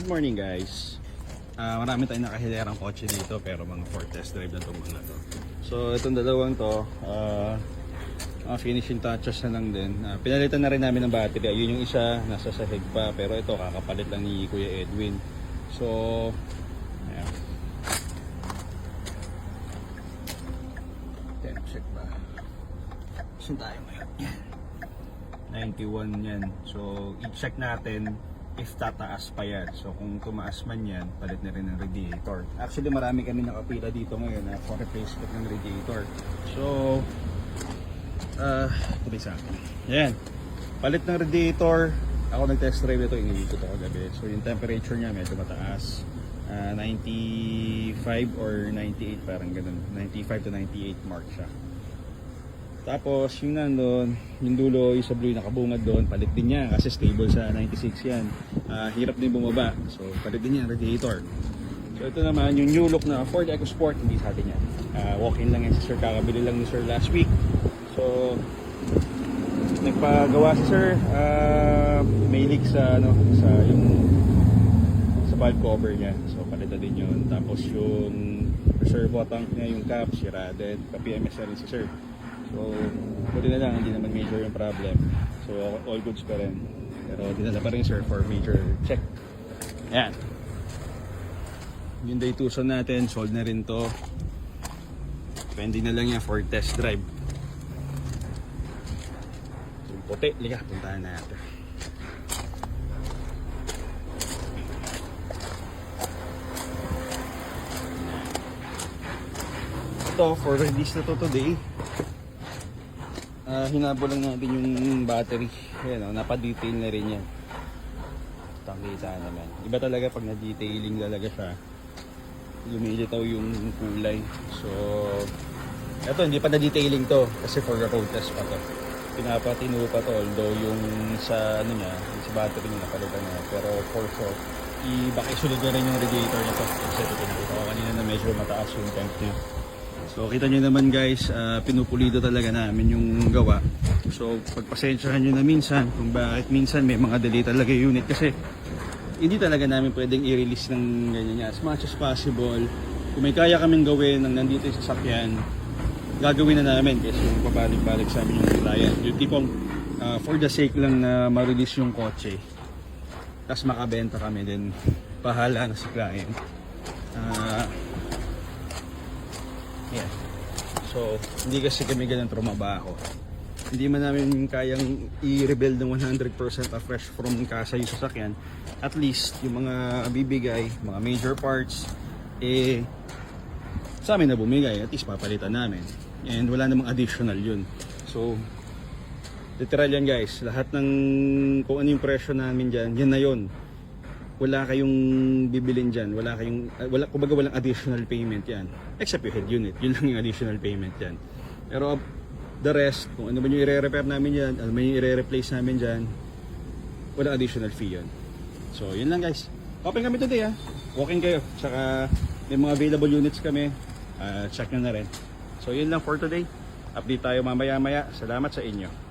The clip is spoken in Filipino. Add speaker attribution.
Speaker 1: Good morning guys. Marami tayong nakahilerang kotse dito pero mga for test drive na itong mga to. So itong dalawang to, mga finishing touches na lang din. Pinalitan na rin namin ng battery. Yun yung isa, nasa sahig pa. Pero ito, kakapalit lang ni Kuya Edwin. So, ayan. Temp check ba? Saan tayo ngayon? Yan. 91 yan. So, i-check natin if tataas pa yan. So kung tumaas man yan, palit na rin ng radiator. Actually marami kami nakapila dito ngayon na for replacement ng radiator. So tuloy sa akin. Yan. Palit ng radiator. Ako nag-test drive ito, iniikot ako gabi. So yung temperature niya medyo mataas. 95 or 98 parang ganun. 95 to 98 mark siya. Tapos yung nandun, yung dulo, yung sa blue nakabungad doon, palit din niya kasi stable sa 96 yan. Hirap din bumaba, so palit din niya ang radiator. So ito naman yung new look na Ford EcoSport, hindi sa atin yan. Walk-in lang yan si Sir, kakabili lang ni Sir last week. So nagpagawa si Sir, may leak sa sa yung sa valve cover niya. So palit na din yun. Tapos yung reservoir tank niya, yung cap, sira din. Pa-PMS na rin si Sir. So, pwede na lang, hindi naman major yung problem. So, all goods pa rin. Pero dinala pa rin sir for major check. Ayan. Yung day tucson natin, sold na rin to. Pending na lang yan for test drive. Yung puti, liga, puntahan natin. Ito, for release na to today. Hinabo lang natin yung battery. Ayan, napa-detail na rin yan. Tangkita naman. Iba talaga pag na-detailing talaga siya. Lumilitaw yung kulay. So, eto hindi pa na-detailing to kasi for the road test pa to. Pinapatino pa to, although yung sa niya, yung sa battery niya napalitan na. Pero for sure, baka isunod na rin yung radiator nito. Kasi ito pinakita ko kanina na medyo mataas yung temp niya. So kita nyo naman guys, pinupulido talaga namin yung gawa. So pagpasensyahan nyo na minsan kung bakit minsan may mga delay talaga yung unit kasi hindi talaga namin pwedeng i-release ng ganyan niya. As much as possible, kung may kaya kaming gawin ng nandito sa sasakyan, gagawin na namin kasi yung pabalik-balik sa amin yung client. Yung tipong for the sake lang na ma-release yung kotse, tapos makabenta kami din, pahala na si client. Yeah. So, hindi kasi kami ganun trumabaho. Hindi man namin kayang i-rebuild ng 100% afresh from kasa yung sasakyan. At least, yung mga bibigay, mga major parts, sa amin na bumigay. At least, papalitan namin. And wala namang additional yun. So, literal yan guys. Lahat ng kung ano yung presyo namin dyan, yan na yun. Wala kayong bibilin dyan, kumbaga walang additional payment yan, except yung head unit, yun lang yung additional payment yan. Pero the rest, kung ano ba yung i-repair namin dyan, ano ba yung i-replace namin dyan, walang additional fee yun. So yun lang guys, open kami today walk-in kayo, tsaka may mga available units kami, check nyo na rin. So yun lang for today, update tayo mamaya-maya, salamat sa inyo.